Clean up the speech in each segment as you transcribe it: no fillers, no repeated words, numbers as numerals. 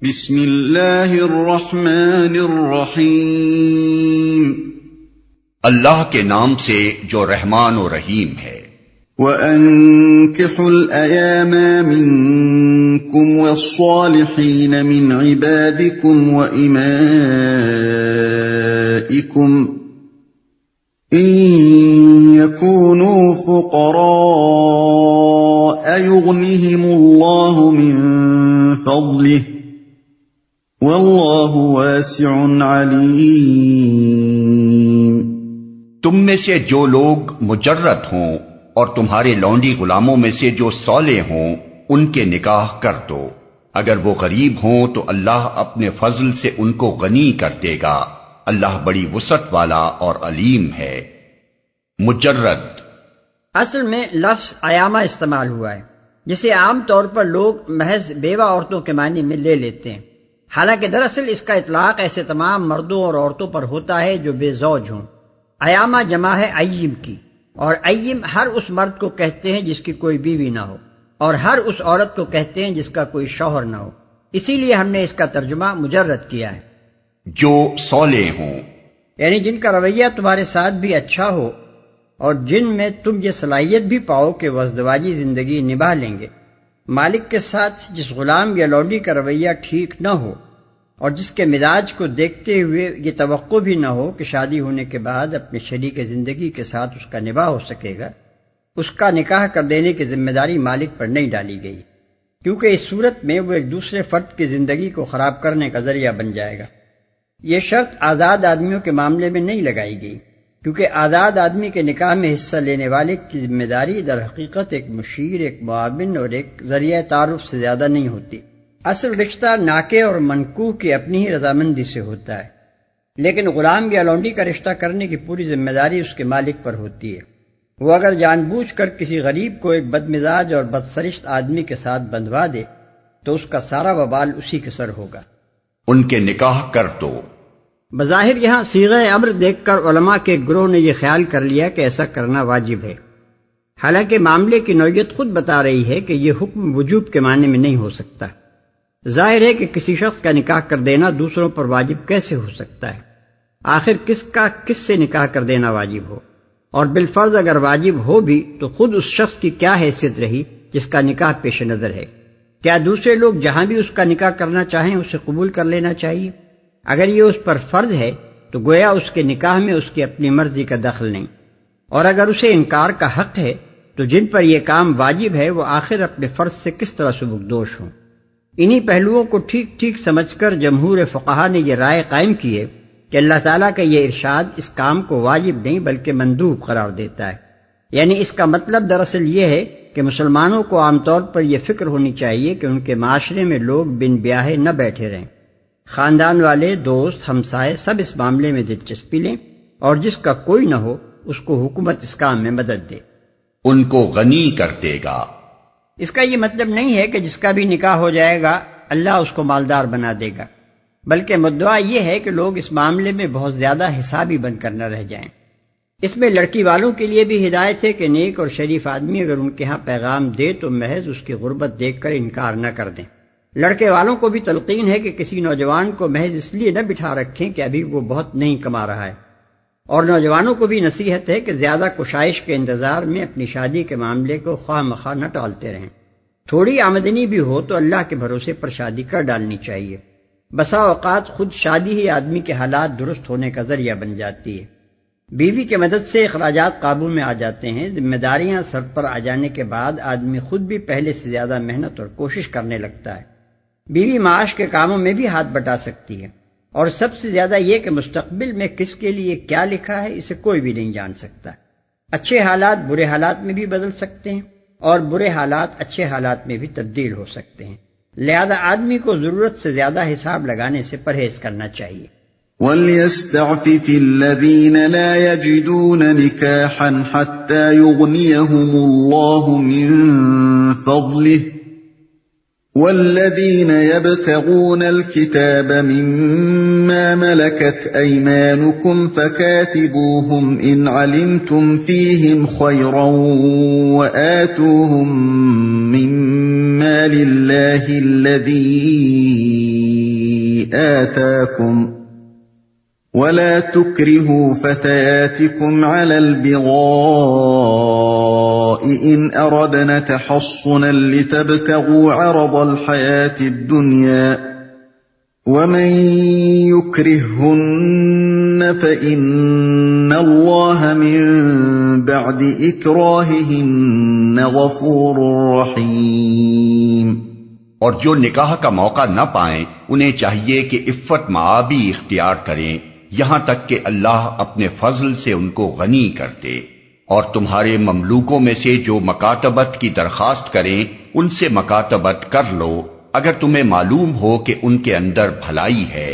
بسم اللہ الرحمن الرحیم، اللہ کے نام سے جو رحمان و رحیم ہے۔ وَأَنكِحُوا الْأَيَامَ مِنكُمْ وَالصَّالِحِينَ مِنْ عِبَادِكُمْ وَإِمَائِكُمْ إِنْ يَكُونُوا فُقَرَاءَ يُغْنِهِمُ اللَّهُ مِنْ فَضْلِهِ وَاللَّهُ وَاسِعٌ عَلِيمٌ۔ تم میں سے جو لوگ مجرد ہوں اور تمہارے لونڈی غلاموں میں سے جو صالح ہوں ان کے نکاح کر دو، اگر وہ غریب ہوں تو اللہ اپنے فضل سے ان کو غنی کر دے گا، اللہ بڑی وسعت والا اور علیم ہے۔ مجرد اصل میں لفظ ایامہ استعمال ہوا ہے، جسے عام طور پر لوگ محض بیوہ عورتوں کے معنی میں لے لیتے ہیں، حالانکہ دراصل اس کا اطلاق ایسے تمام مردوں اور عورتوں پر ہوتا ہے جو بے زوج ہوں۔ ایامہ جمع ہے ایم کی، اور ایم ہر اس مرد کو کہتے ہیں جس کی کوئی بیوی نہ ہو، اور ہر اس عورت کو کہتے ہیں جس کا کوئی شوہر نہ ہو، اسی لیے ہم نے اس کا ترجمہ مجرد کیا ہے۔ جو صالح ہوں یعنی جن کا رویہ تمہارے ساتھ بھی اچھا ہو اور جن میں تم یہ صلاحیت بھی پاؤ کہ وہ ازدواجی زندگی نبھا لیں گے۔ مالک کے ساتھ جس غلام یا لونڈی کا رویہ ٹھیک نہ ہو اور جس کے مزاج کو دیکھتے ہوئے یہ توقع بھی نہ ہو کہ شادی ہونے کے بعد اپنے شریک زندگی کے ساتھ اس کا نباہ ہو سکے گا، اس کا نکاح کر دینے کی ذمہ داری مالک پر نہیں ڈالی گئی، کیونکہ اس صورت میں وہ ایک دوسرے فرد کی زندگی کو خراب کرنے کا ذریعہ بن جائے گا۔ یہ شرط آزاد آدمیوں کے معاملے میں نہیں لگائی گئی، کیونکہ آزاد آدمی کے نکاح میں حصہ لینے والے کی ذمہ داری در حقیقت ایک مشیر، ایک معاون اور ایک ذریعہ تعارف سے زیادہ نہیں ہوتی۔ اصل رشتہ ناکے اور منکوح کی اپنی ہی رضامندی سے ہوتا ہے، لیکن غلام یا لونڈی کا رشتہ کرنے کی پوری ذمہ داری اس کے مالک پر ہوتی ہے۔ وہ اگر جان بوجھ کر کسی غریب کو ایک بدمزاج اور بدسرشت آدمی کے ساتھ بندھوا دے تو اس کا سارا وبال اسی کے سر ہوگا۔ ان کے نکاح کر دو۔ بظاہر یہاں صیغہ امر دیکھ کر علماء کے گروہ نے یہ خیال کر لیا کہ ایسا کرنا واجب ہے، حالانکہ معاملے کی نوعیت خود بتا رہی ہے کہ یہ حکم وجوب کے معنی میں نہیں ہو سکتا۔ ظاہر ہے کہ کسی شخص کا نکاح کر دینا دوسروں پر واجب کیسے ہو سکتا ہے؟ آخر کس کا کس سے نکاح کر دینا واجب ہو؟ اور بالفرض اگر واجب ہو بھی تو خود اس شخص کی کیا حیثیت رہی جس کا نکاح پیش نظر ہے؟ کیا دوسرے لوگ جہاں بھی اس کا نکاح کرنا چاہیں اسے قبول کر لینا چاہیے؟ اگر یہ اس پر فرض ہے تو گویا اس کے نکاح میں اس کی اپنی مرضی کا دخل نہیں، اور اگر اسے انکار کا حق ہے تو جن پر یہ کام واجب ہے وہ آخر اپنے فرض سے کس طرح سبکدوش ہوں؟ انہی پہلوؤں کو ٹھیک ٹھیک سمجھ کر جمہور فقہا نے یہ رائے قائم کی ہے کہ اللہ تعالیٰ کا یہ ارشاد اس کام کو واجب نہیں بلکہ مندوب قرار دیتا ہے، یعنی اس کا مطلب دراصل یہ ہے کہ مسلمانوں کو عام طور پر یہ فکر ہونی چاہیے کہ ان کے معاشرے میں لوگ بن بیاہے نہ بیٹھے رہیں، خاندان والے، دوست، ہمسائے سب اس معاملے میں دلچسپی لیں، اور جس کا کوئی نہ ہو اس کو حکومت اس کام میں مدد دے۔ ان کو غنی کر دے گا۔ اس کا یہ مطلب نہیں ہے کہ جس کا بھی نکاح ہو جائے گا اللہ اس کو مالدار بنا دے گا، بلکہ مدعا یہ ہے کہ لوگ اس معاملے میں بہت زیادہ حسابی بن کر نہ رہ جائیں۔ اس میں لڑکی والوں کے لیے بھی ہدایت ہے کہ نیک اور شریف آدمی اگر ان کے ہاں پیغام دے تو محض اس کی غربت دیکھ کر انکار نہ کر دیں۔ لڑکے والوں کو بھی تلقین ہے کہ کسی نوجوان کو محض اس لیے نہ بٹھا رکھیں کہ ابھی وہ بہت نہیں کما رہا ہے، اور نوجوانوں کو بھی نصیحت ہے کہ زیادہ کشائش کے انتظار میں اپنی شادی کے معاملے کو خواہ مخواہ نہ ٹالتے رہیں۔ تھوڑی آمدنی بھی ہو تو اللہ کے بھروسے پر شادی کر ڈالنی چاہیے۔ بسا اوقات خود شادی ہی آدمی کے حالات درست ہونے کا ذریعہ بن جاتی ہے۔ بیوی کی مدد سے اخراجات قابو میں آ جاتے ہیں، ذمہ داریاں سر پر آ جانے کے بعد آدمی خود بھی پہلے سے زیادہ محنت اور کوشش کرنے لگتا ہے۔ بیوی معاش کے کاموں میں بھی ہاتھ بٹا سکتی ہے، اور سب سے زیادہ یہ کہ مستقبل میں کس کے لیے کیا لکھا ہے اسے کوئی بھی نہیں جان سکتا۔ اچھے حالات برے حالات میں بھی بدل سکتے ہیں، اور برے حالات اچھے حالات میں بھی تبدیل ہو سکتے ہیں، لہذا آدمی کو ضرورت سے زیادہ حساب لگانے سے پرہیز کرنا چاہیے۔ وَلْيَسْتَعْفِفِ الَّذِينَ لَا يَجِدُونَ نِكَاحًا حَتَّى يُغْنِيَهُمُ اللَّهُ مِنْ فَضْلِهِ وَالَّذِينَ يَبْتَغُونَ الْكِتَابَ مِمَّا مَلَكَتْ أَيْمَانُكُمْ فَكَاتِبُوهُمْ إِنْ عَلِمْتُمْ فِيهِمْ خَيْرًا وَآتُوهُمْ مِمَّا لِلَّهِ الَّذِي آتاكم ولا تكرهوا فتياتكم على البغاء إن أردنا تحصنا لتبتغوا عرض الحياة الدنيا ومن يكرههن فإن الله من بعد إكراههن غفور رحيم۔ اور جو نکاح کا موقع نہ پائیں انہیں چاہیے کہ عفت معابی اختیار کریں یہاں تک کہ اللہ اپنے فضل سے ان کو غنی کر دے، اور تمہارے مملوکوں میں سے جو مکاتبت کی درخواست کریں ان سے مکاتبت کر لو اگر تمہیں معلوم ہو کہ ان کے اندر بھلائی ہے،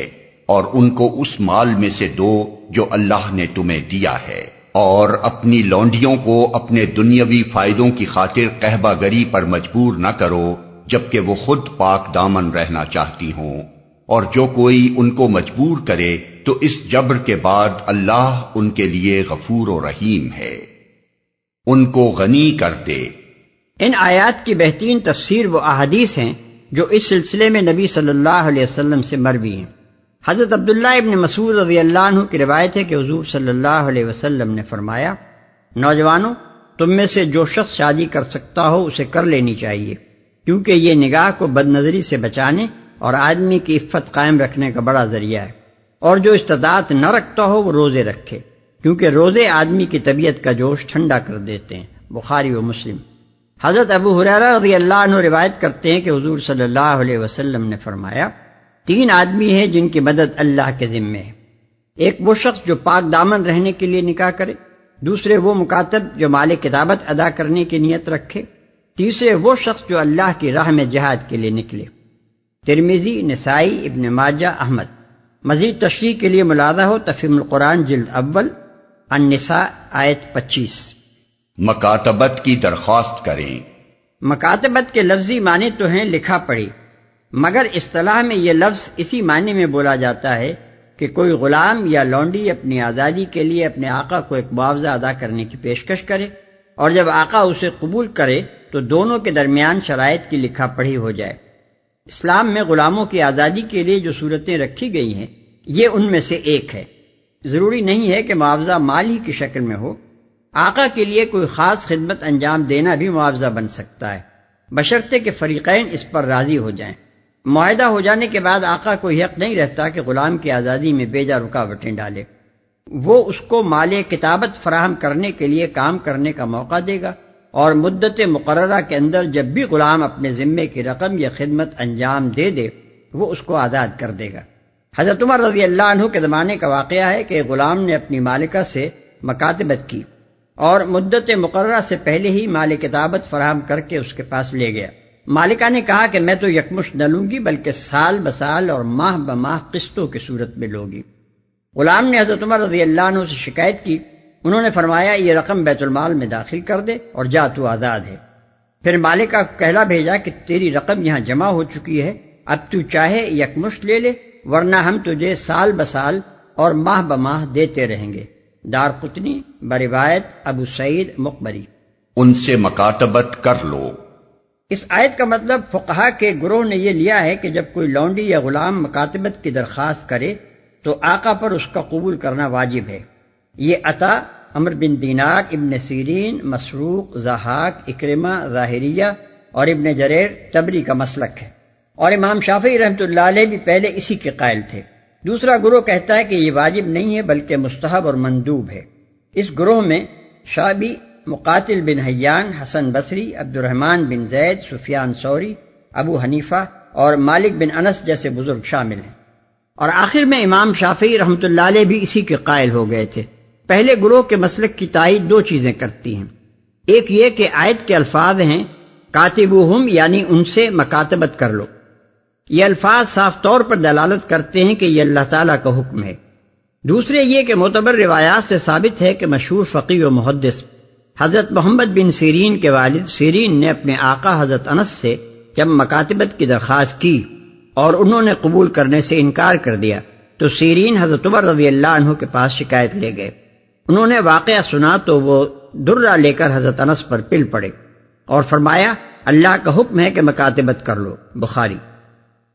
اور ان کو اس مال میں سے دو جو اللہ نے تمہیں دیا ہے، اور اپنی لونڈیوں کو اپنے دنیاوی فائدوں کی خاطر قہبہ گری پر مجبور نہ کرو جبکہ وہ خود پاک دامن رہنا چاہتی ہوں، اور جو کوئی ان کو مجبور کرے تو اس جبر کے بعد اللہ ان کے لیے غفور و رحیم ہے، ان کو غنی کر دے۔ ان آیات کی بہترین تفسیر وہ احادیث ہیں جو اس سلسلے میں نبی صلی اللہ علیہ وسلم سے مروی ہیں۔ حضرت عبداللہ ابن مسعود رضی اللہ عنہ کی روایت ہے کہ حضور صلی اللہ علیہ وسلم نے فرمایا، نوجوانوں، تم میں سے جو شخص شادی کر سکتا ہو اسے کر لینی چاہیے، کیونکہ یہ نگاہ کو بد نظری سے بچانے اور آدمی کی عفت قائم رکھنے کا بڑا ذریعہ ہے، اور جو استطاعت نہ رکھتا ہو وہ روزے رکھے، کیونکہ روزے آدمی کی طبیعت کا جوش ٹھنڈا کر دیتے ہیں۔ بخاری و مسلم۔ حضرت ابو ہریرہ رضی اللہ عنہ روایت کرتے ہیں کہ حضور صلی اللہ علیہ وسلم نے فرمایا، 3 آدمی ہیں جن کی مدد اللہ کے ذمے ہے، ایک وہ شخص جو پاک دامن رہنے کے لیے نکاح کرے، دوسرے وہ مکاتب جو مال کتابت ادا کرنے کی نیت رکھے، تیسرے وہ شخص جو اللہ کی راہ میں جہاد کے لیے نکلے۔ ترمذی، نسائی، ابن ماجہ، احمد۔ مزید تشریح کے لیے ملاحظہ ہو تفہیم القرآن جلد اول، النساء آیت 25۔ مکاتبت کی درخواست کریں۔ مکاتبت کے لفظی معنی تو ہیں لکھا پڑھی، مگر اصطلاح میں یہ لفظ اسی معنی میں بولا جاتا ہے کہ کوئی غلام یا لونڈی اپنی آزادی کے لیے اپنے آقا کو ایک معاوضہ ادا کرنے کی پیشکش کرے، اور جب آقا اسے قبول کرے تو دونوں کے درمیان شرائط کی لکھا پڑھی ہو جائے۔ اسلام میں غلاموں کی آزادی کے لیے جو صورتیں رکھی گئی ہیں یہ ان میں سے ایک ہے۔ ضروری نہیں ہے کہ معاوضہ مال ہی کی شکل میں ہو، آقا کے لیے کوئی خاص خدمت انجام دینا بھی معاوضہ بن سکتا ہے، بشرطے کہ فریقین اس پر راضی ہو جائیں۔ معاہدہ ہو جانے کے بعد آقا کو حق نہیں رہتا کہ غلام کی آزادی میں بیجا رکاوٹیں ڈالے، وہ اس کو مال کتابت فراہم کرنے کے لیے کام کرنے کا موقع دے گا، اور مدت مقررہ کے اندر جب بھی غلام اپنے ذمے کی رقم یا خدمت انجام دے دے وہ اس کو آزاد کر دے گا۔ حضرت عمر رضی اللہ عنہ کے زمانے کا واقعہ ہے کہ غلام نے اپنی مالکہ سے مکاتبت کی اور مدت مقررہ سے پہلے ہی مال کتابت فراہم کر کے اس کے پاس لے گیا۔ مالکہ نے کہا کہ میں تو یکمشت نہ لوں گی بلکہ سال بسال اور ماہ بماہ قسطوں کی صورت میں لوں گی۔ غلام نے حضرت عمر رضی اللہ عنہ سے شکایت کی، انہوں نے فرمایا یہ رقم بیت المال میں داخل کر دے اور جا تو آزاد ہے۔ پھر مالکہ کو کہلا بھیجا کہ تیری رقم یہاں جمع ہو چکی ہے، اب تو چاہے یکمشت لے لے ورنہ ہم تجھے سال بسال اور ماہ بماہ دیتے رہیں گے۔ دارقطنی بروایت ابو سعید مقبری۔ ان سے مکاتبت کر لو۔ اس آیت کا مطلب فقہا کے گروہ نے یہ لیا ہے کہ جب کوئی لونڈی یا غلام مکاتبت کی درخواست کرے تو آقا پر اس کا قبول کرنا واجب ہے۔ یہ عطا، عمر بن دینار، ابن سیرین، مسروق، ضحاک، اکرمہ، ظاہریہ اور ابن جریر طبری کا مسلک ہے، اور امام شافعی رحمۃ اللہ علیہ بھی پہلے اسی کے قائل تھے۔ دوسرا گروہ کہتا ہے کہ یہ واجب نہیں ہے بلکہ مستحب اور مندوب ہے۔ اس گروہ میں شعبی، مقاتل بن حیان، حسن بصری، عبد الرحمن بن زید، سفیان ثوری، ابو حنیفہ اور مالک بن انس جیسے بزرگ شامل ہیں، اور آخر میں امام شافعی رحمۃ اللہ علیہ بھی اسی کے قائل ہو گئے تھے۔ پہلے گروہ کے مسلک کی تائید 2 چیزیں کرتی ہیں، ایک یہ کہ آیت کے الفاظ ہیں کاتبوہم یعنی ان سے مکاتبت کر لو، یہ الفاظ صاف طور پر دلالت کرتے ہیں کہ یہ اللہ تعالیٰ کا حکم ہے۔ دوسرے یہ کہ معتبر روایات سے ثابت ہے کہ مشہور فقیہ و محدث حضرت محمد بن سیرین کے والد سیرین نے اپنے آقا حضرت انس سے جب مکاتبت کی درخواست کی اور انہوں نے قبول کرنے سے انکار کر دیا تو سیرین حضرت عمر رضی اللہ عنہ کے پاس شکایت لے گئے۔ انہوں نے واقعہ سنا تو وہ درہ لے کر حضرت انس پر پل پڑے اور فرمایا اللہ کا حکم ہے کہ مکاتبت کر لو۔ بخاری۔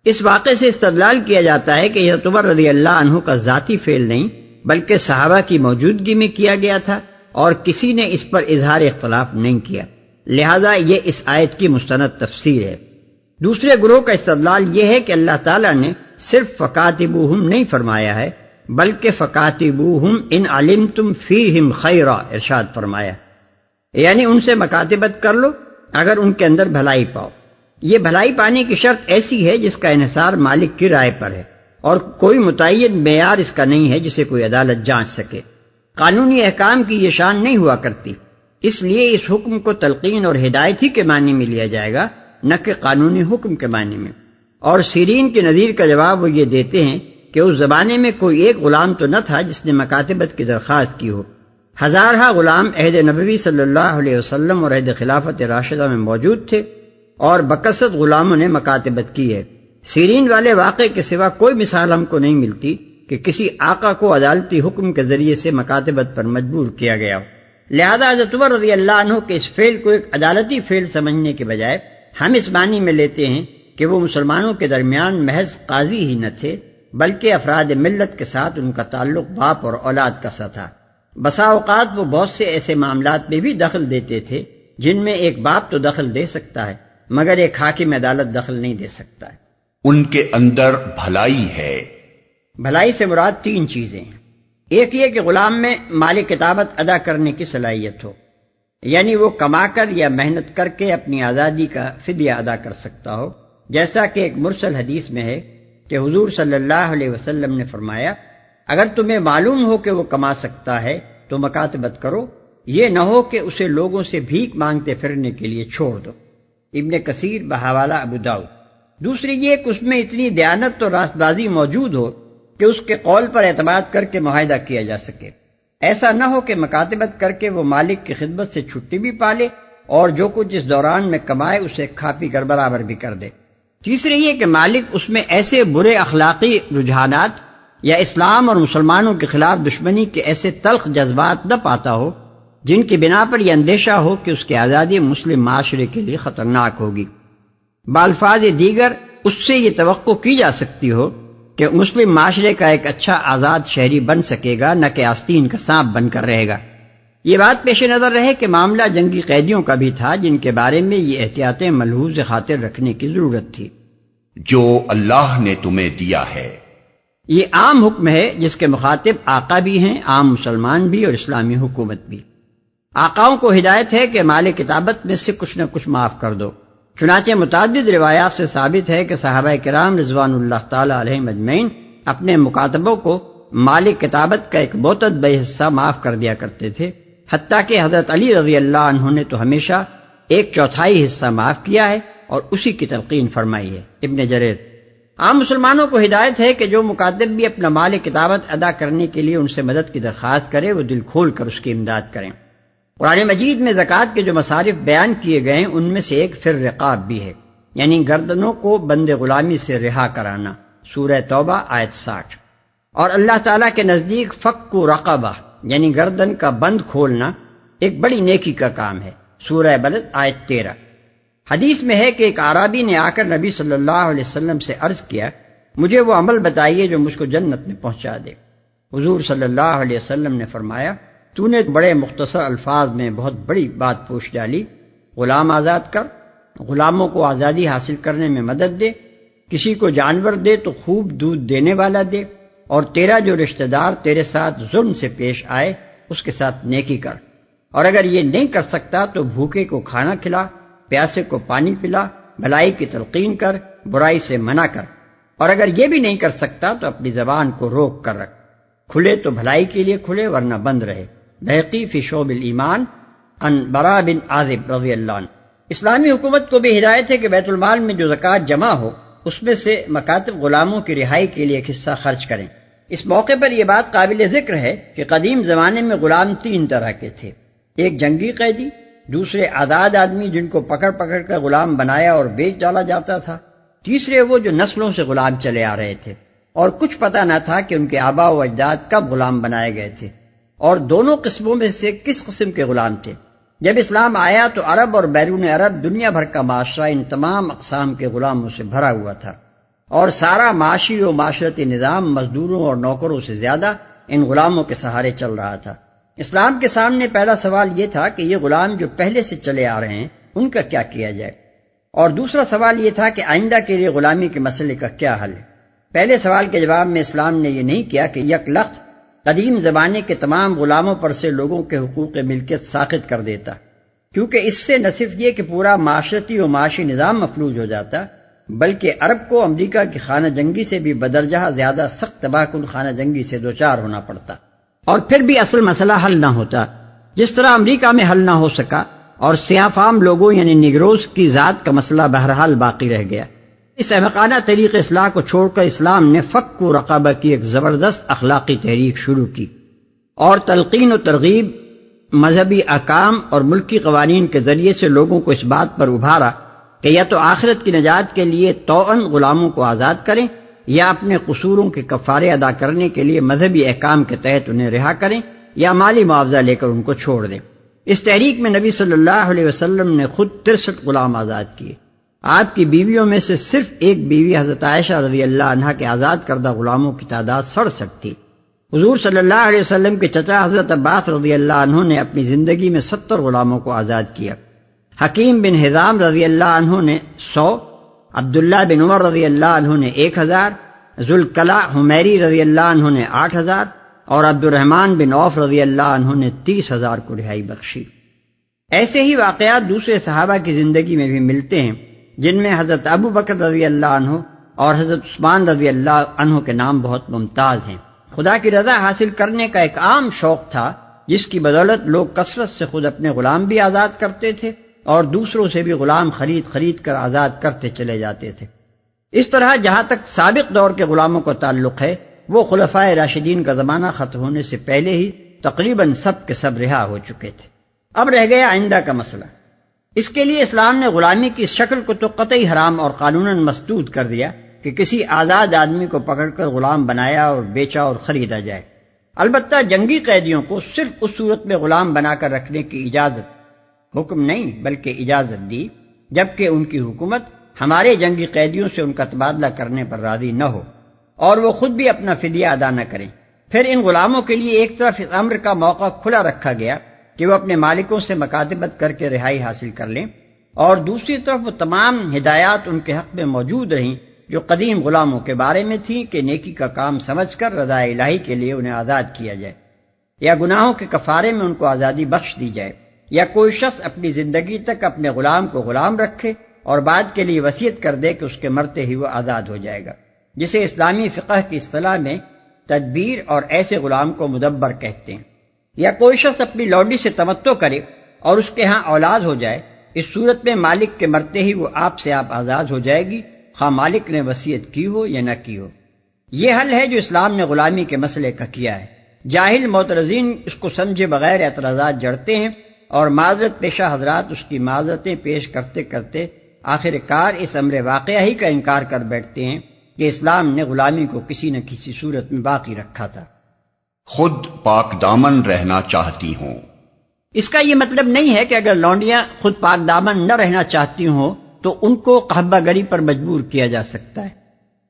اس واقعے سے استدلال کیا جاتا ہے کہ حضرت عمر رضی اللہ عنہ کا ذاتی فعل نہیں بلکہ صحابہ کی موجودگی میں کیا گیا تھا اور کسی نے اس پر اظہار اختلاف نہیں کیا، لہذا یہ اس آیت کی مستند تفسیر ہے۔ دوسرے گروہ کا استدلال یہ ہے کہ اللہ تعالیٰ نے صرف فکاتبوہم نہیں فرمایا ہے بلکہ فکاتبوہم ان علمتم فیہم خیرا ارشاد فرمایا، یعنی ان سے مکاتبت کر لو اگر ان کے اندر بھلائی پاؤ۔ یہ بھلائی پانے کی شرط ایسی ہے جس کا انحصار مالک کی رائے پر ہے اور کوئی متعین معیار اس کا نہیں ہے جسے کوئی عدالت جانچ سکے۔ قانونی احکام کی یہ شان نہیں ہوا کرتی، اس لیے اس حکم کو تلقین اور ہدایت ہی کے معنی میں لیا جائے گا نہ کہ قانونی حکم کے معنی میں۔ اور سیرین کے نظیر کا جواب وہ یہ دیتے ہیں کہ اس زمانے میں کوئی ایک غلام تو نہ تھا جس نے مکاتبت کی درخواست کی ہو، ہزارہ غلام عہد نبوی صلی اللہ علیہ وسلم اور عہد خلافت راشدہ میں موجود تھے اور بکثرت غلاموں نے مکاتبت کی ہے۔ سیرین والے واقعے کے سوا کوئی مثال ہم کو نہیں ملتی کہ کسی آقا کو عدالتی حکم کے ذریعے سے مکاتبت پر مجبور کیا گیا ہو۔ لہذا حضرت عمر رضی اللہ عنہ کے اس فعل کو ایک عدالتی فعل سمجھنے کے بجائے ہم اس معنی میں لیتے ہیں کہ وہ مسلمانوں کے درمیان محض قاضی ہی نہ تھے بلکہ افراد ملت کے ساتھ ان کا تعلق باپ اور اولاد کا سا تھا۔ بسا اوقات وہ بہت سے ایسے معاملات میں بھی دخل دیتے تھے جن میں ایک باپ تو دخل دے سکتا ہے مگر ایک حاکم عدالت دخل نہیں دے سکتا ہے۔ ان کے اندر بھلائی ہے۔ بھلائی سے مراد تین چیزیں ہیں۔ ایک یہ کہ غلام میں مال کتابت ادا کرنے کی صلاحیت ہو، یعنی وہ کما کر یا محنت کر کے اپنی آزادی کا فدیہ ادا کر سکتا ہو، جیسا کہ ایک مرسل حدیث میں ہے کہ حضور صلی اللہ علیہ وسلم نے فرمایا اگر تمہیں معلوم ہو کہ وہ کما سکتا ہے تو مکاتبت کرو، یہ نہ ہو کہ اسے لوگوں سے بھیک مانگتے پھرنے کے لیے چھوڑ دو۔ ابن کثیر بحوالہ ابو داؤد۔ دوسری یہ کہ اس میں اتنی دیانت اور راست بازی موجود ہو کہ اس کے قول پر اعتماد کر کے معاہدہ کیا جا سکے، ایسا نہ ہو کہ مکاتبت کر کے وہ مالک کی خدمت سے چھٹی بھی پالے اور جو کچھ اس دوران میں کمائے اسے کھا پی کر برابر بھی کر دے۔ تیسری یہ کہ مالک اس میں ایسے برے اخلاقی رجحانات یا اسلام اور مسلمانوں کے خلاف دشمنی کے ایسے تلخ جذبات نہ پاتا ہو جن کی بنا پر یہ اندیشہ ہو کہ اس کی آزادی مسلم معاشرے کے لیے خطرناک ہوگی۔ بالفاظ دیگر اس سے یہ توقع کی جا سکتی ہو کہ مسلم معاشرے کا ایک اچھا آزاد شہری بن سکے گا نہ کہ آستین کا سانپ بن کر رہے گا۔ یہ بات پیش نظر رہے کہ معاملہ جنگی قیدیوں کا بھی تھا جن کے بارے میں یہ احتیاطیں ملحوظ خاطر رکھنے کی ضرورت تھی۔ جو اللہ نے تمہیں دیا ہے، یہ عام حکم ہے جس کے مخاطب آقا بھی ہیں، عام مسلمان بھی اور اسلامی حکومت بھی۔ آقاؤں کو ہدایت ہے کہ مال کتابت میں سے کچھ نہ کچھ معاف کر دو، چنانچہ متعدد روایات سے ثابت ہے کہ صحابہ کرام رضوان اللہ تعالی علیہم اجمعین اپنے مکاتبوں کو مال کتابت کا ایک معتدل حصہ معاف کر دیا کرتے تھے، حتیٰ کہ حضرت علی رضی اللہ عنہ نے تو ہمیشہ 1/4 حصہ معاف کیا ہے اور اسی کی تلقین فرمائی ہے۔ ابن جریر۔ عام مسلمانوں کو ہدایت ہے کہ جو مکاتب بھی اپنا مال کتابت ادا کرنے کے لیے ان سے مدد کی درخواست کرے وہ دل کھول کر اس کی امداد کریں۔ قرآن مجید میں زکوٰۃ کے جو مصارف بیان کیے گئے ہیں ان میں سے ایک فر رقاب بھی ہے، یعنی گردنوں کو بند غلامی سے رہا کرانا، سورہ توبہ آیت 60۔ اور اللہ تعالیٰ کے نزدیک فک رقبہ یعنی گردن کا بند کھولنا ایک بڑی نیکی کا کام ہے، سورہ بلد آیت 13۔ حدیث میں ہے کہ ایک اعرابی نے آ کر نبی صلی اللہ علیہ وسلم سے عرض کیا مجھے وہ عمل بتائیے جو مجھ کو جنت میں پہنچا دے۔ حضور صلی اللہ علیہ وسلم نے فرمایا تو نے بڑے مختصر الفاظ میں بہت بڑی بات پوچھ ڈالی، غلام آزاد کر، غلاموں کو آزادی حاصل کرنے میں مدد دے، کسی کو جانور دے تو خوب دودھ دینے والا دے، اور تیرا جو رشتہ دار تیرے ساتھ ظلم سے پیش آئے اس کے ساتھ نیکی کر، اور اگر یہ نہیں کر سکتا تو بھوکے کو کھانا کھلا، پیاسے کو پانی پلا، بھلائی کی تلقین کر، برائی سے منع کر، اور اگر یہ بھی نہیں کر سکتا تو اپنی زبان کو روک کر رکھ، کھلے تو بھلائی کے لیے کھلے ورنہ بند رہے۔ بحقی فی شعب الایمان عن برا بن عازب رضی اللہ عنہ۔ اسلامی حکومت کو بھی ہدایت ہے کہ بیت المال میں جو زکوٰۃ جمع ہو اس میں سے مکاتب غلاموں کی رہائی کے لیے ایک حصہ خرچ کریں۔ اس موقع پر یہ بات قابل ذکر ہے کہ قدیم زمانے میں غلام 3 طرح کے تھے، ایک جنگی قیدی، دوسرے آزاد آدمی جن کو پکڑ پکڑ کر غلام بنایا اور بیچ ڈالا جاتا تھا، تیسرے وہ جو نسلوں سے غلام چلے آ رہے تھے اور کچھ پتہ نہ تھا کہ ان کے آباء و اجداد کب غلام بنائے گئے تھے اور دونوں قسموں میں سے کس قسم کے غلام تھے۔ جب اسلام آیا تو عرب اور بیرون عرب دنیا بھر کا معاشرہ ان تمام اقسام کے غلاموں سے بھرا ہوا تھا۔ اور سارا معاشی و معاشرتی نظام مزدوروں اور نوکروں سے زیادہ ان غلاموں کے سہارے چل رہا تھا۔ اسلام کے سامنے پہلا سوال یہ تھا کہ یہ غلام جو پہلے سے چلے آ رہے ہیں ان کا کیا کیا جائے، اور دوسرا سوال یہ تھا کہ آئندہ کے لیے غلامی کے مسئلے کا کیا حل ہے۔ پہلے سوال کے جواب میں اسلام نے یہ نہیں کیا کہ یک لخت قدیم زمانے کے تمام غلاموں پر سے لوگوں کے حقوق ملکیت ساقط کر دیتا، کیونکہ اس سے نہ صرف یہ کہ پورا معاشرتی و معاشی نظام مفلوج ہو جاتا، بلکہ عرب کو امریکہ کی خانہ جنگی سے بھی بدرجہ زیادہ سخت تباہ کن خانہ جنگی سے دوچار ہونا پڑتا، اور پھر بھی اصل مسئلہ حل نہ ہوتا، جس طرح امریکہ میں حل نہ ہو سکا اور سیاہ فام لوگوں یعنی نیگروز کی ذات کا مسئلہ بہرحال باقی رہ گیا۔ اس احمقانہ طریق اصلاح کو چھوڑ کر اسلام نے فک و رقابہ کی ایک زبردست اخلاقی تحریک شروع کی، اور تلقین و ترغیب، مذہبی احکام اور ملکی قوانین کے ذریعے سے لوگوں کو اس بات پر ابھارا کہ یا تو آخرت کی نجات کے لیے توأن غلاموں کو آزاد کریں، یا اپنے قصوروں کے کفارے ادا کرنے کے لیے مذہبی احکام کے تحت انہیں رہا کریں، یا مالی معاوضہ لے کر ان کو چھوڑ دیں۔ اس تحریک میں نبی صلی اللہ علیہ وسلم نے خود 63 غلام آزاد کیے۔ آپ کی بیویوں میں سے صرف ایک بیوی حضرت عائشہ رضی اللہ عنہا کے آزاد کردہ غلاموں کی تعداد 67 تھی۔ حضور صلی اللہ علیہ وسلم کے چچا حضرت عباس رضی اللہ عنہ نے اپنی زندگی میں 70 غلاموں کو آزاد کیا۔ حکیم بن حزام رضی اللہ عنہ نے 100، عبداللہ بن عمر رضی اللہ عنہ نے 1000، ذوالکلا حمیری رضی اللہ عنہ نے 8000 اور عبد الرحمن بن عوف رضی اللہ عنہ نے 30,000 کو رہائی بخشی۔ ایسے ہی واقعات دوسرے صحابہ کی زندگی میں بھی ملتے ہیں، جن میں حضرت ابو بکر رضی اللہ عنہ اور حضرت عثمان رضی اللہ عنہ کے نام بہت ممتاز ہیں۔ خدا کی رضا حاصل کرنے کا ایک عام شوق تھا، جس کی بدولت لوگ کثرت سے خود اپنے غلام بھی آزاد کرتے تھے اور دوسروں سے بھی غلام خرید کر آزاد کرتے چلے جاتے تھے۔ اس طرح جہاں تک سابق دور کے غلاموں کا تعلق ہے، وہ خلفائے راشدین کا زمانہ ختم ہونے سے پہلے ہی تقریباً سب کے سب رہا ہو چکے تھے۔ اب رہ گیا آئندہ کا مسئلہ۔ اس کے لیے اسلام نے غلامی کی اس شکل کو تو قطعی حرام اور قانوناً مسدود کر دیا کہ کسی آزاد آدمی کو پکڑ کر غلام بنایا اور بیچا اور خریدا جائے۔ البتہ جنگی قیدیوں کو صرف اس صورت میں غلام بنا کر رکھنے کی اجازت، حکم نہیں بلکہ اجازت دی، جبکہ ان کی حکومت ہمارے جنگی قیدیوں سے ان کا تبادلہ کرنے پر راضی نہ ہو اور وہ خود بھی اپنا فدیہ ادا نہ کریں۔ پھر ان غلاموں کے لیے ایک طرف اس امر کا موقع کھلا رکھا گیا کہ وہ اپنے مالکوں سے مکاتبت کر کے رہائی حاصل کر لیں، اور دوسری طرف وہ تمام ہدایات ان کے حق میں موجود رہیں جو قدیم غلاموں کے بارے میں تھیں کہ نیکی کا کام سمجھ کر رضا الہی کے لیے انہیں آزاد کیا جائے، یا گناہوں کے کفارے میں ان کو آزادی بخش دی جائے، یا کوئی شخص اپنی زندگی تک اپنے غلام کو غلام رکھے اور بعد کے لیے وصیت کر دے کہ اس کے مرتے ہی وہ آزاد ہو جائے گا، جسے اسلامی فقہ کی اصطلاح میں تدبیر اور ایسے غلام کو مدبر کہتے ہیں۔ یا کوئی شخص اپنی لونڈی سے تمتع کرے اور اس کے ہاں اولاد ہو جائے، اس صورت میں مالک کے مرتے ہی وہ آپ سے آپ آزاد ہو جائے گی، خواہ مالک نے وصیت کی ہو یا نہ کی ہو۔ یہ حل ہے جو اسلام نے غلامی کے مسئلے کا کیا ہے۔ جاہل معترضین اس کو سمجھے بغیر اعتراضات جڑتے ہیں، اور معذرت پیشہ حضرات اس کی معذرتیں پیش کرتے کرتے آخر کار اس امر واقعہ ہی کا انکار کر بیٹھتے ہیں کہ اسلام نے غلامی کو کسی نہ کسی صورت میں باقی رکھا تھا۔ خود پاک دامن رہنا چاہتی ہوں۔ اس کا یہ مطلب نہیں ہے کہ اگر لونڈیاں خود پاک دامن نہ رہنا چاہتی ہوں تو ان کو قحبہ گری پر مجبور کیا جا سکتا ہے،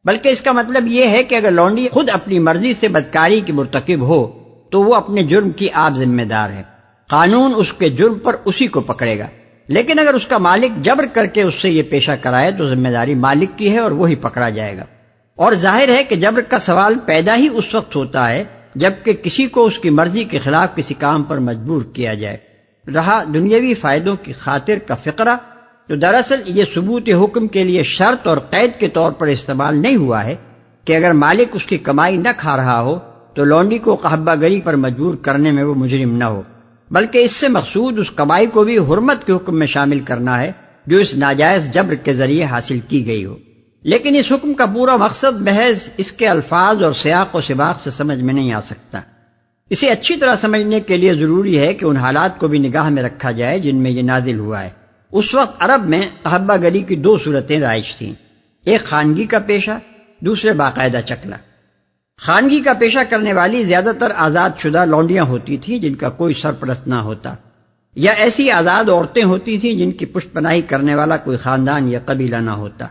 بلکہ اس کا مطلب یہ ہے کہ اگر لونڈی خود اپنی مرضی سے بدکاری کی مرتکب ہو تو وہ اپنے جرم کی آپ ذمہ دار ہے، قانون اس کے جرم پر اسی کو پکڑے گا، لیکن اگر اس کا مالک جبر کر کے اس سے یہ پیشہ کرائے تو ذمہ داری مالک کی ہے اور وہی پکڑا جائے گا۔ اور ظاہر ہے کہ جبر کا سوال پیدا ہی اس وقت ہوتا ہے جبکہ کسی کو اس کی مرضی کے خلاف کسی کام پر مجبور کیا جائے۔ رہا دنیاوی فائدوں کی خاطر کا فقرہ، تو دراصل یہ ثبوت حکم کے لیے شرط اور قید کے طور پر استعمال نہیں ہوا ہے کہ اگر مالک اس کی کمائی نہ کھا رہا ہو تو لونڈی کو قحبہ گری پر مجبور کرنے میں وہ مجرم نہ ہو، بلکہ اس سے مقصود اس کمائی کو بھی حرمت کے حکم میں شامل کرنا ہے جو اس ناجائز جبر کے ذریعے حاصل کی گئی ہو۔ لیکن اس حکم کا پورا مقصد محض اس کے الفاظ اور سیاق و سباق سے سمجھ میں نہیں آ سکتا۔ اسے اچھی طرح سمجھنے کے لیے ضروری ہے کہ ان حالات کو بھی نگاہ میں رکھا جائے جن میں یہ نازل ہوا ہے۔ اس وقت عرب میں قحبہ گری کی دو صورتیں رائج تھیں، ایک خانگی کا پیشہ، دوسرے باقاعدہ چکلا۔ خانگی کا پیشہ کرنے والی زیادہ تر آزاد شدہ لونڈیاں ہوتی تھیں جن کا کوئی سرپرست نہ ہوتا، یا ایسی آزاد عورتیں ہوتی تھیں جن کی پشت پناہی کرنے والا کوئی خاندان یا قبیلہ نہ ہوتا۔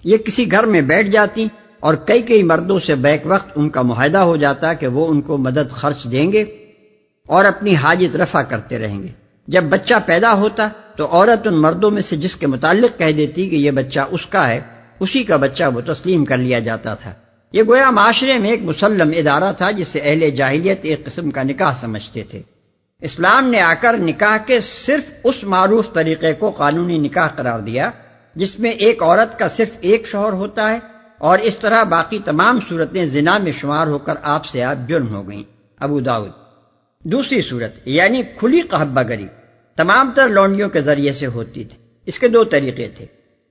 یہ کسی گھر میں بیٹھ جاتی اور کئی مردوں سے بیک وقت ان کا معاہدہ ہو جاتا کہ وہ ان کو مدد خرچ دیں گے اور اپنی حاجت رفع کرتے رہیں گے۔ جب بچہ پیدا ہوتا تو عورت ان مردوں میں سے جس کے متعلق کہہ دیتی کہ یہ بچہ اس کا ہے، اسی کا بچہ وہ تسلیم کر لیا جاتا تھا۔ یہ گویا معاشرے میں ایک مسلم ادارہ تھا جسے اہل جاہلیت ایک قسم کا نکاح سمجھتے تھے۔ اسلام نے آ کر نکاح کے صرف اس معروف طریقے کو قانونی نکاح قرار دیا جس میں ایک عورت کا صرف ایک شوہر ہوتا ہے، اور اس طرح باقی تمام صورتیں زنا میں شمار ہو کر آپ سے آپ جرم ہو گئیں۔ ابو داؤد۔ دوسری صورت یعنی کھلی قحبہ گری تمام تر لونڈیوں کے ذریعے سے ہوتی تھی۔ اس کے دو طریقے تھے،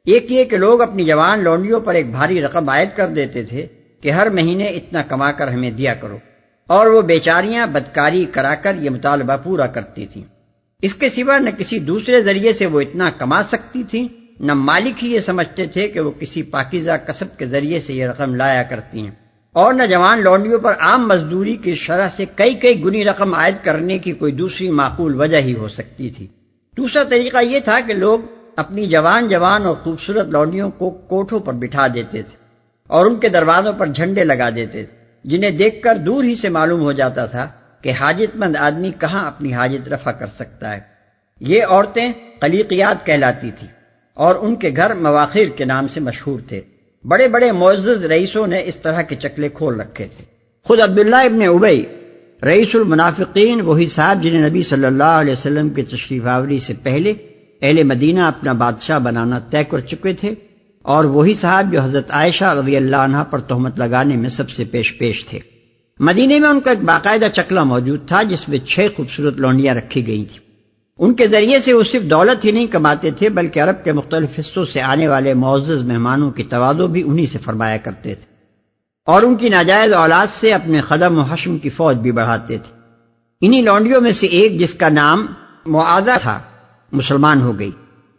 ایک یہ کہ لوگ اپنی جوان لونڈیوں پر ایک بھاری رقم عائد کر دیتے تھے کہ ہر مہینے اتنا کما کر ہمیں دیا کرو، اور وہ بیچاریاں بدکاری کرا کر یہ مطالبہ پورا کرتی تھیں۔ اس کے سوا نہ کسی دوسرے ذریعے سے وہ اتنا کما سکتی تھیں، نہ مالک ہی یہ سمجھتے تھے کہ وہ کسی پاکیزہ کسب کے ذریعے سے یہ رقم لایا کرتی ہیں، اور نہ جوان لونڈیوں پر عام مزدوری کی شرح سے کئی گنی رقم عائد کرنے کی کوئی دوسری معقول وجہ ہی ہو سکتی تھی۔ دوسرا طریقہ یہ تھا کہ لوگ اپنی جوان اور خوبصورت لونڈیوں کو کوٹھوں پر بٹھا دیتے تھے اور ان کے دروازوں پر جھنڈے لگا دیتے تھے، جنہیں دیکھ کر دور ہی سے معلوم ہو جاتا تھا کہ حاجت مند آدمی کہاں اپنی حاجت رفع کر سکتا ہے۔ یہ عورتیں قلیقیات کہلاتی تھیں اور ان کے گھر مواخیر کے نام سے مشہور تھے۔ بڑے بڑے معزز رئیسوں نے اس طرح کے چکلے کھول رکھے تھے۔ خود عبداللہ ابن ابی رئیس المنافقین، وہی صاحب جنہیں نبی صلی اللہ علیہ وسلم کے تشریف آوری سے پہلے اہل مدینہ اپنا بادشاہ بنانا طے کر چکے تھے، اور وہی صاحب جو حضرت عائشہ رضی اللہ عنہا پر تہمت لگانے میں سب سے پیش تھے۔ مدینے میں ان کا ایک باقاعدہ چکلا موجود تھا جس میں 6 خوبصورت لونڈیاں رکھی گئی تھیں۔ ان کے ذریعے سے وہ صرف دولت ہی نہیں کماتے تھے بلکہ عرب کے مختلف حصوں سے آنے والے معزز مہمانوں کی تواضع بھی انہی سے فرمایا کرتے تھے، اور ان کی ناجائز اولاد سے اپنے خدم و حشم کی فوج بھی بڑھاتے تھے۔ انہی لونڈیوں میں سے ایک جس کا نام معاذہ تھا مسلمان ہو گئی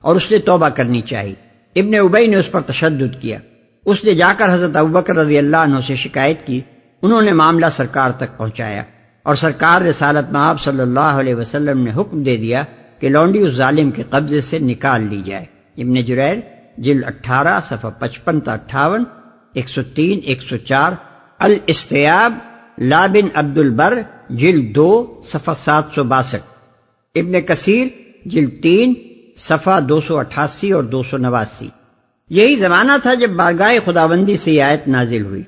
اور اس نے توبہ کرنی چاہی۔ ابن ابی نے اس پر تشدد کیا۔ اس نے جا کر حضرت ابوبکر رضی اللہ عنہ سے شکایت کی۔ انہوں نے معاملہ سرکار تک پہنچایا اور سرکار رسالت مآب صلی اللہ علیہ وسلم نے حکم دے دیا کہ لونڈی اس ظالم کے قبضے سے نکال لی جائے۔ ابن جریر جلد 18 صفحہ 55 تا 58، 103 104، الاستیاب لا بن عبد البر جلد 2 صفحہ 762، ابن کثیر جلد 3 صفحہ 288 اور 289۔ یہی زمانہ تھا جب بارگاہ خداوندی سے یہ آیت نازل ہوئی۔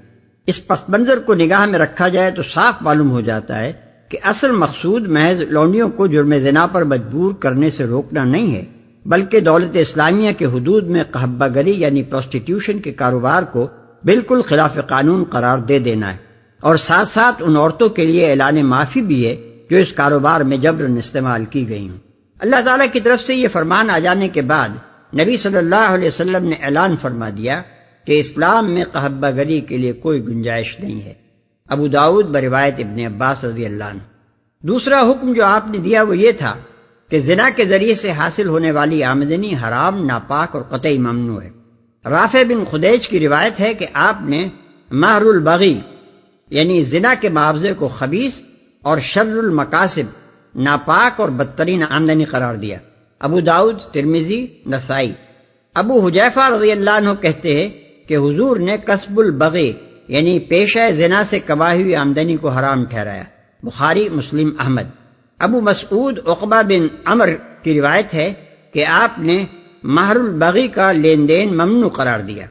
اس پس منظر کو نگاہ میں رکھا جائے تو صاف معلوم ہو جاتا ہے کہ اصل مقصود محض لونڈیوں کو جرم زنا پر مجبور کرنے سے روکنا نہیں ہے، بلکہ دولت اسلامیہ کے حدود میں قحبہ گری یعنی پروسٹیٹیوشن کے کاروبار کو بالکل خلاف قانون قرار دے دینا ہے، اور ساتھ ساتھ ان عورتوں کے لیے اعلان معافی بھی ہے جو اس کاروبار میں جبراً استعمال کی گئی ہوں۔ اللہ تعالیٰ کی طرف سے یہ فرمان آ جانے کے بعد نبی صلی اللہ علیہ وسلم نے اعلان فرما دیا کہ اسلام میں قحبہ گری کے لیے کوئی گنجائش نہیں ہے۔ ابو داؤد بروایت ابن عباس رضی اللہ عنہ۔ دوسرا حکم جو آپ نے دیا وہ یہ تھا کہ زنا کے ذریعے سے حاصل ہونے والی آمدنی حرام، ناپاک اور قطعی ممنوع ہے۔ رافع بن خدیج کی روایت ہے کہ آپ نے مہر البغی یعنی زنا کے معاوضے کو خبیث اور شر المقاصب ناپاک اور بدترین آمدنی قرار دیا۔ ابو داؤد، ترمذی، نسائی۔ ابو حذیفہ رضی اللہ عنہ کہتے ہیں کہ حضور نے کسب البغی یعنی پیشہ زنا سے کمائی ہوئی آمدنی کو حرام ٹھہرایا۔ بخاری، مسلم، احمد۔ ابو مسعود عقبہ بن عمر کی روایت ہے کہ آپ نے مہر البغی کا لین دین ممنوع قرار دیا۔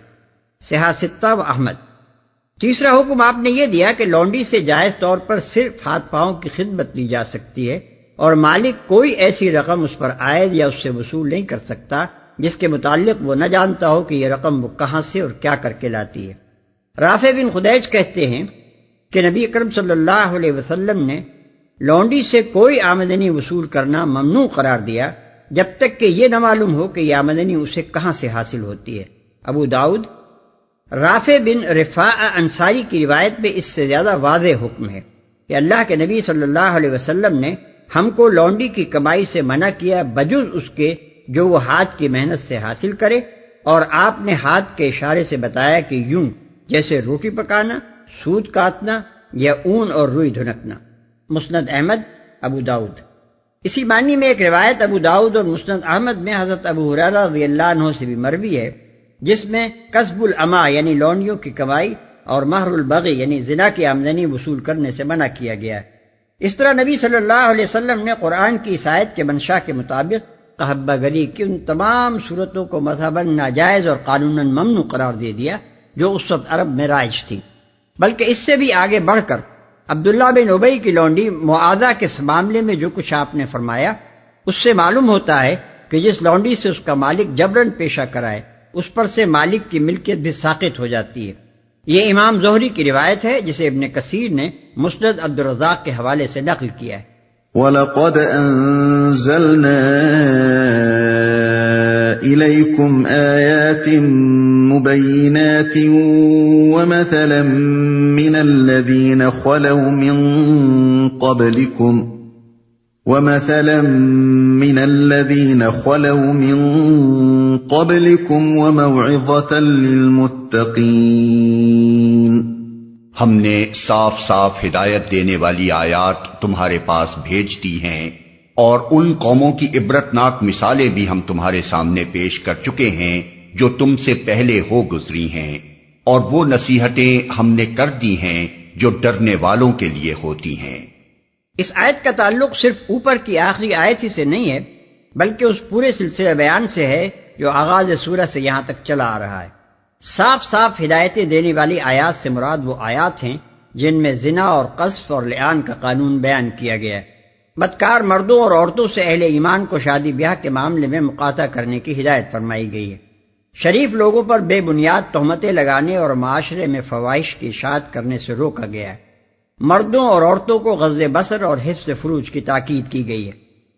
صحاح ستہ و احمد۔ تیسرا حکم آپ نے یہ دیا کہ لونڈی سے جائز طور پر صرف ہاتھ پاؤں کی خدمت لی جا سکتی ہے، اور مالک کوئی ایسی رقم اس پر عائد یا اس سے وصول نہیں کر سکتا جس کے متعلق وہ نہ جانتا ہو کہ یہ رقم وہ کہاں سے اور کیا کر کے لاتی ہے۔ رافع بن خدیج کہتے ہیں کہ نبی اکرم صلی اللہ علیہ وسلم نے لونڈی سے کوئی آمدنی وصول کرنا ممنوع قرار دیا جب تک کہ یہ نہ معلوم ہو کہ یہ آمدنی اسے کہاں سے حاصل ہوتی ہے۔ ابو داؤد۔ رافع بن رفاع انصاری کی روایت میں اس سے زیادہ واضح حکم ہے کہ اللہ کے نبی صلی اللہ علیہ وسلم نے ہم کو لونڈی کی کمائی سے منع کیا بجز اس کے جو وہ ہاتھ کی محنت سے حاصل کرے، اور آپ نے ہاتھ کے اشارے سے بتایا کہ یوں جیسے روٹی پکانا، سود کاٹنا یا اون اور روئی دھنکنا۔ مسند احمد، ابو داؤد۔ اسی معنی میں ایک روایت ابو داؤد اور مسند احمد میں حضرت ابو ہریرہ رضی اللہ عنہ سے بھی مروی ہے جس میں کسب العما یعنی لونڈیوں کی کمائی اور مہر البغی یعنی زنا کی آمدنی وصول کرنے سے منع کیا گیا ہے۔ اس طرح نبی صلی اللہ علیہ وسلم نے قرآن کی اس آیت کے منشا کے مطابق قحبہ گری کی ان تمام صورتوں کو مذہباً ناجائز اور قانوناً ممنوع قرار دے دیا جو اس وقت عرب میں رائج تھی، بلکہ اس سے بھی آگے بڑھ کر عبداللہ بن ابی کی لونڈی معاذہ کے معاملے میں جو کچھ آپ نے فرمایا اس سے معلوم ہوتا ہے کہ جس لونڈی سے اس کا مالک جبراً پیشہ کرائے اس پر سے مالک کی ملکیت بھی ساقط ہو جاتی ہے۔ یہ امام زہری کی روایت ہے جسے ابن کثیر نے مسند عبدالرزاق کے حوالے سے نقل کیا ہے۔ وَلَقَدْ أَنزَلْنَا إِلَيْكُمْ آيَاتٍ مُبَيِّنَاتٍ وَمَثَلًا مِّنَ الَّذِينَ خَلَوْا مِن قَبْلِكُمْ وَمَوْعِظَةً لِّلْمُتَّقِينَ۔ ہم نے صاف صاف ہدایت دینے والی آیات تمہارے پاس بھیج دی ہیں، اور ان قوموں کی عبرتناک مثالیں بھی ہم تمہارے سامنے پیش کر چکے ہیں جو تم سے پہلے ہو گزری ہیں، اور وہ نصیحتیں ہم نے کر دی ہیں جو ڈرنے والوں کے لیے ہوتی ہیں۔ اس آیت کا تعلق صرف اوپر کی آخری آیت ہی سے نہیں ہے بلکہ اس پورے سلسلہ بیان سے ہے جو آغاز سورہ سے یہاں تک چلا آ رہا ہے۔ صاف صاف ہدایتیں دینے والی آیات سے مراد وہ آیات ہیں جن میں زنا اور قذف اور لعان کا قانون بیان کیا گیا ہے۔ بدکار مردوں اور عورتوں سے اہل ایمان کو شادی بیاہ کے معاملے میں مقاطع کرنے کی ہدایت فرمائی گئی ہے۔ شریف لوگوں پر بے بنیاد تہمتیں لگانے اور معاشرے میں فواحش کی اشاعت کرنے سے روکا گیا ہے۔ مردوں اور عورتوں کو غض بصر اور حفظ فروج کی تاکید کی گئی ہے۔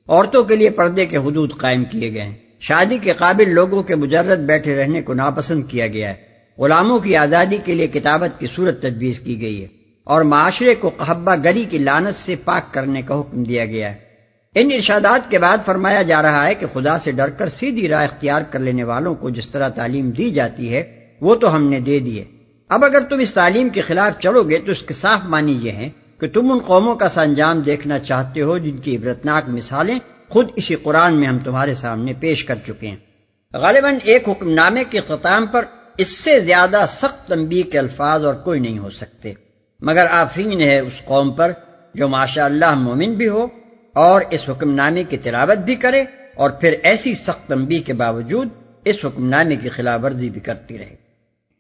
عورتوں کے لیے پردے کے حدود قائم کیے گئے ہیں۔ شادی کے قابل لوگوں کے مجرد بیٹھے رہنے کو ناپسند کیا گیا ہے۔ غلاموں کی آزادی کے لیے کتابت کی صورت تجویز کی گئی ہے اور معاشرے کو قحبہ گری کی لعنت سے پاک کرنے کا حکم دیا گیا ہے۔ ان ارشادات کے بعد فرمایا جا رہا ہے کہ خدا سے ڈر کر سیدھی راہ اختیار کر لینے والوں کو جس طرح تعلیم دی جاتی ہے وہ تو ہم نے دے دی ہے۔ اب اگر تم اس تعلیم کے خلاف چلو گے تو اس کے صاف معنی یہ ہیں کہ تم ان قوموں کا سا انجام دیکھنا چاہتے ہو جن کی عبرتناک مثالیں خود اسی قرآن میں ہم تمہارے سامنے پیش کر چکے ہیں۔ غالباً ایک حکم نامے کے اختتام پر اس سے زیادہ سخت تنبیہ کے الفاظ اور کوئی نہیں ہو سکتے، مگر آفرین ہے اس قوم پر جو ماشاء اللہ مومن بھی ہو اور اس حکم نامے کی تلاوت بھی کرے اور پھر ایسی سخت تنبیہ کے باوجود اس حکم نامے کی خلاف ورزی بھی کرتی رہے۔